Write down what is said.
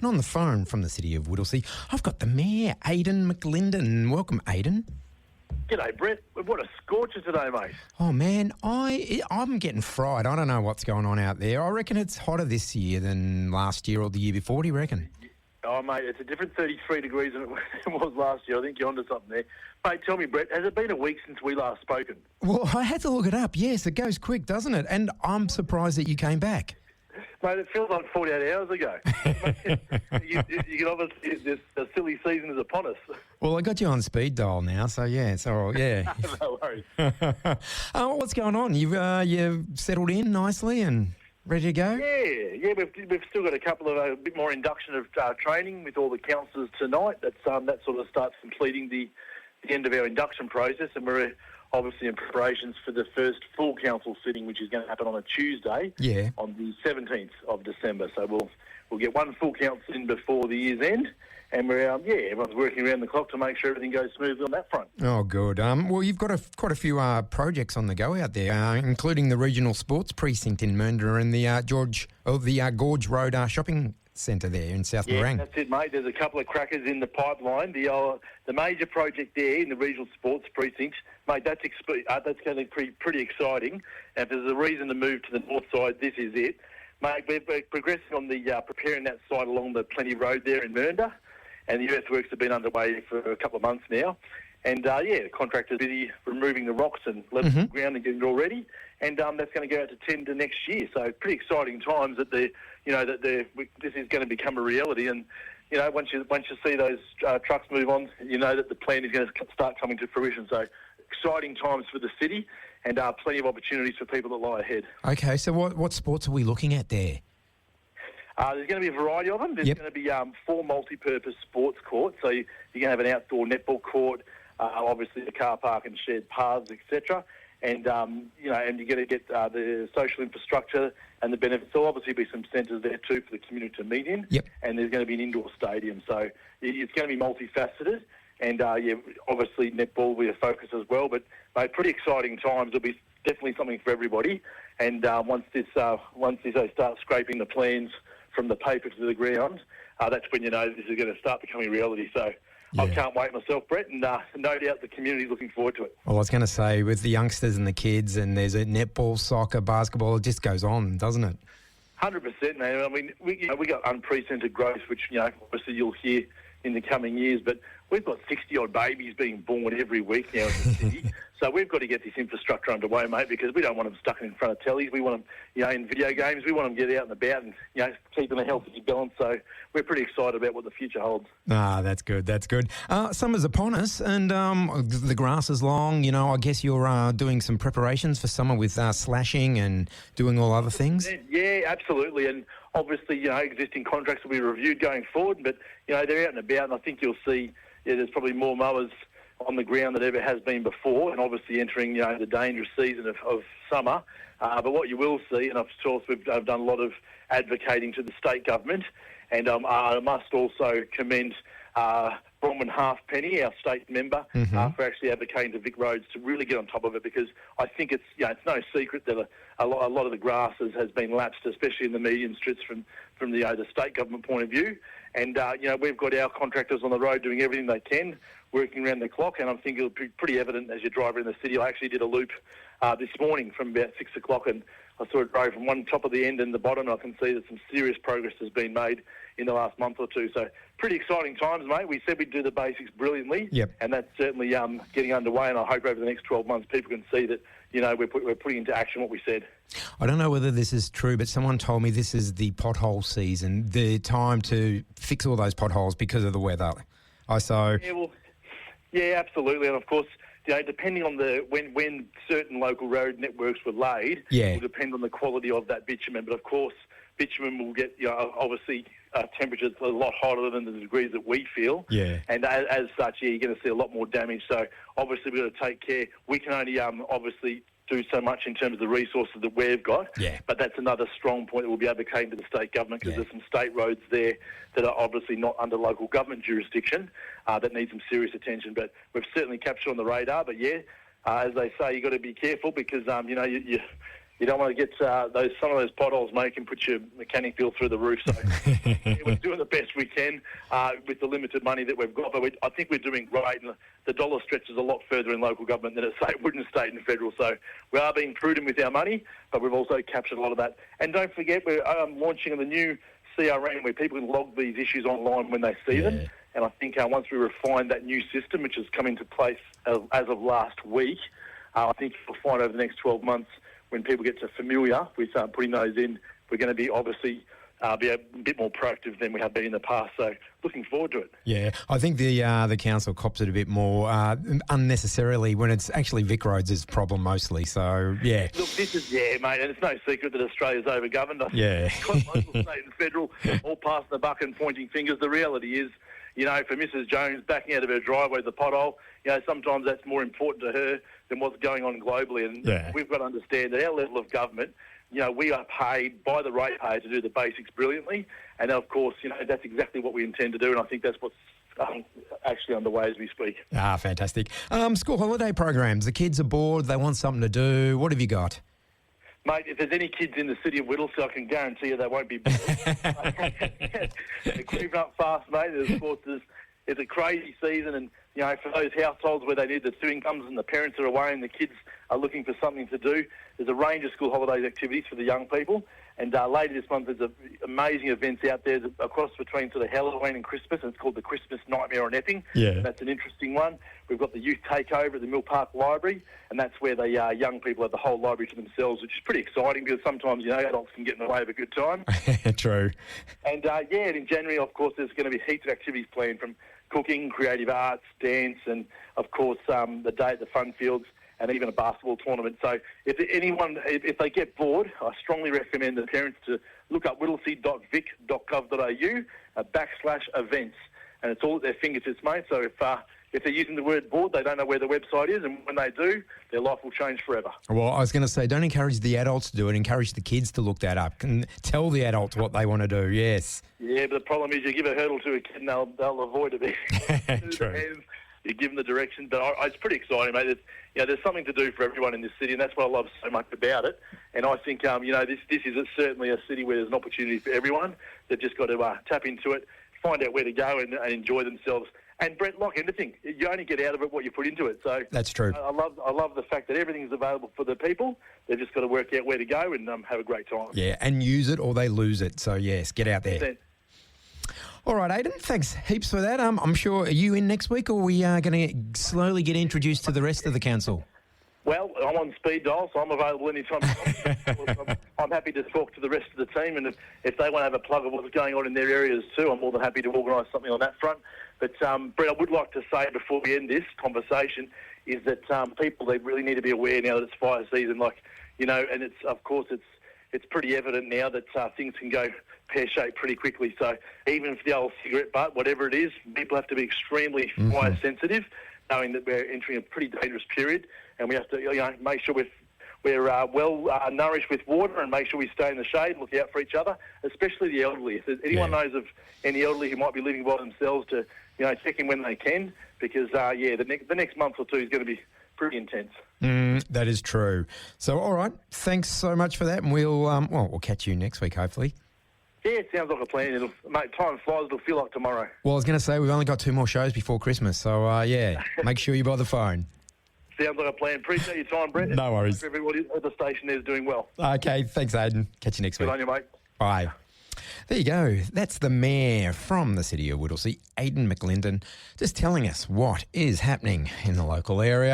And on the phone from the city of Whittlesea, I've got the Mayor, Aiden McLindon. Welcome, Aiden. G'day, Brett. What a scorcher today, mate. Oh, man, I'm getting fried. I don't know what's going on out there. I reckon it's hotter this year than last year or the year before. What do you reckon? Oh, mate, it's a different 33 degrees than it was last year. I think you're onto something there. Mate, tell me, Brett, has it been a week since we last spoken? Well, I had to look it up. Yes, it goes quick, doesn't it? And I'm surprised that you came back. Mate, it feels like 48 hours ago. you can obviously, the silly season is upon us. Well, I got you on speed dial now, so yeah, it's all right, yeah. No worries. What's going on? You've settled in nicely and ready to go? Yeah, we've still got a couple of a bit more induction of training with all the councillors tonight. That sort of starts completing the end of our induction process, and we're obviously in preparations for the first full council sitting, which is going to happen on a Tuesday, on the 17th of December. So we'll get one full council in before the year's end, and we're everyone's working around the clock to make sure everything goes smoothly on that front. Oh, good. Well, you've got quite a few projects on the go out there, including the regional sports precinct in Mernda and the Gorge Road shopping centre there in South Morang. That's it, mate. There's a couple of crackers in the pipeline. The major project there in the regional sports precinct, mate, that's going to be pretty exciting. And if there's a reason to move to the north side, this is it. Mate, we're progressing on the preparing that site along the Plenty Road there in Mernda, and the earthworks have been underway for a couple of months now. And, the contractor's busy removing the rocks and leveling the ground and getting it all ready. And that's going to go out to tender next year. So pretty exciting times that this is going to become a reality. And, once you see those trucks move on, you know that the plan is going to start coming to fruition. So exciting times for the city and plenty of opportunities for people that lie ahead. Okay, so what sports are we looking at there? There's going to be a variety of them. There's going to be 4 multi-purpose sports courts. So you're going to have an outdoor netball court, obviously the car park and shared paths, etc. And, and you're going to get the social infrastructure and the benefits. There'll obviously be some centres there too for the community to meet in. Yep. And there's going to be an indoor stadium. So it's going to be multifaceted. And, obviously netball will be a focus as well. But, mate, pretty exciting times. There'll be definitely something for everybody. And once they start scraping the plans from the paper to the ground, that's when you know this is going to start becoming reality. So I can't wait myself, Brett, and no doubt the community's looking forward to it. Well, I was going to say, with the youngsters and the kids, and there's a netball, soccer, basketball, it just goes on, doesn't it? 100%, man. I mean, we got unprecedented growth, which, obviously you'll hear in the coming years, but we've got 60-odd babies being born every week now in the city. So we've got to get this infrastructure underway, mate, because we don't want them stuck in front of tellies. We want them, in video games. We want them to get out and about and, keeping a healthy balance. So we're pretty excited about what the future holds. That's good. That's good. Summer's upon us, and the grass is long. I guess you're doing some preparations for summer with slashing and doing all other things. Yeah, absolutely. And obviously, existing contracts will be reviewed going forward, but, they're out and about, and I think you'll see there's probably more mowers on the ground than ever has been before, and obviously entering, the dangerous season of summer. But what you will see, and of course I've done a lot of advocating to the state government, and I must also commend Bronwyn Halfpenny, our state member, for actually advocating to Vic Roads to really get on top of it, because I think it's no secret that a lot of the grass has been lapsed, especially in the median strips from the state government point of view. And, we've got our contractors on the road doing everything they can, working around the clock, and I think it'll be pretty evident as you drive around the city. I actually did a loop this morning from about 6 o'clock, and I sort of drove from one top of the end and the bottom, and I can see that some serious progress has been made in the last month or two. So pretty exciting times, mate. We said we'd do the basics brilliantly, and that's certainly getting underway, and I hope over the next 12 months people can see that, we're putting into action what we said. I don't know whether this is true, but someone told me this is the pothole season, the time to fix all those potholes because of the weather. Yeah, absolutely. And, of course, depending on when certain local road networks were laid, will depend on the quality of that bitumen. But, of course, bitumen will get, obviously, temperatures a lot hotter than the degrees that we feel. Yeah. And as such, you're going to see a lot more damage. So, obviously, we've got to take care. We can only, obviously, do so much in terms of the resources that we've got. Yeah. But that's another strong point that we'll be advocating to the state government, because there's some state roads there that are obviously not under local government jurisdiction that need some serious attention. But we've certainly captured on the radar. But, as they say, you've got to be careful because, you don't want to get some of those potholes, mate, can put your mechanic bill through the roof. So yeah, we're doing the best we can with the limited money that we've got. But I think we're doing great. And the dollar stretches a lot further in local government than it would in state and federal. So we are being prudent with our money, but we've also captured a lot of that. And don't forget, we're launching the new CRM where people can log these issues online when they see them. And I think once we refine that new system, which has come into place as of last week, I think you'll find over the next 12 months, when people get familiar with putting those in, we're going to be obviously be a bit more proactive than we have been in the past. So looking forward to it. Yeah, I think the council cops it a bit more unnecessarily when it's actually Vic Roads' problem mostly. So, yeah. Look, this is, mate, and it's no secret that Australia's overgoverned. Yeah. Local, state and federal, all passing the buck and pointing fingers. The reality is, for Mrs. Jones backing out of her driveway with the pothole, sometimes that's more important to her than what's going on globally. And we've got to understand that our level of government, we are paid by the ratepayer to do the basics brilliantly. And, of course, that's exactly what we intend to do. And I think that's what's actually underway as we speak. Ah, fantastic. School holiday programs. The kids are bored. They want something to do. What have you got? Mate, if there's any kids in the city of Whittlesea, I can guarantee you they won't be bored. They're creeping up fast, mate. It's a crazy season, and for those households where they need the two incomes and the parents are away and the kids are looking for something to do, there's a range of school holidays activities for the young people. And later this month, there's amazing events out there across between sort of Halloween and Christmas, and it's called the Christmas Nightmare on Epping. Yeah, that's an interesting one. We've got the youth takeover at the Mill Park Library, and that's where the young people have the whole library to themselves, which is pretty exciting because sometimes adults can get in the way of a good time. True. And and in January, of course, there's going to be heaps of activities planned from cooking, creative arts, dance, and of course the day at the fun fields, and even a basketball tournament. So if they get bored, I strongly recommend the parents to look up whittlesea.vic.gov.au/events. And it's all at their fingertips, mate. So if they're using the word bored, they don't know where the website is. And when they do, their life will change forever. Well, I was going to say, don't encourage the adults to do it. Encourage the kids to look that up. And tell the adults what they want to do, yes. Yeah, but the problem is you give a hurdle to a kid and they'll avoid it. True. You give them the direction, but it's pretty exciting, mate. There's something to do for everyone in this city, and that's what I love so much about it. And I think, this is certainly a city where there's an opportunity for everyone. They've just got to tap into it, find out where to go, and enjoy themselves. And Brett, like anything, you only get out of it what you put into it. So that's true. I love the fact that everything's available for the people. They've just got to work out where to go and have a great time. Yeah, and use it or they lose it. So yes, get out there. 100%. All right, Aiden, thanks heaps for that. I'm sure, are you in next week or are we going to slowly get introduced to the rest of the council? Well, I'm on speed dial, so I'm available anytime. I'm happy to talk to the rest of the team, and if they want to have a plug of what's going on in their areas too, I'm more than happy to organise something on that front. But, Brett, I would like to say before we end this conversation is that people, they really need to be aware now that it's fire season, and it's pretty evident now that things can go pear-shaped pretty quickly. So even for the old cigarette butt, whatever it is, people have to be extremely fire sensitive, knowing that we're entering a pretty dangerous period, and we have to make sure we're well nourished with water and make sure we stay in the shade and look out for each other, especially the elderly. If anyone knows of any elderly who might be living by themselves, to check in when they can, because the next month or two is going to be pretty intense. That is true. So, all right, thanks so much for that, and we'll catch you next week, hopefully. Yeah, it sounds like a plan. Mate, time flies. It'll feel like tomorrow. Well, I was going to say we've only got 2 more shows before Christmas, so make sure you're by the phone. Sounds like a plan. Appreciate your time, Brett. No worries. Everybody at the station there is doing well. Okay, thanks, Aiden. Catch you next week. Good on you, mate. Bye. There you go. That's the Mayor from the city of Whittlesea, Aiden McLindon, just telling us what is happening in the local area.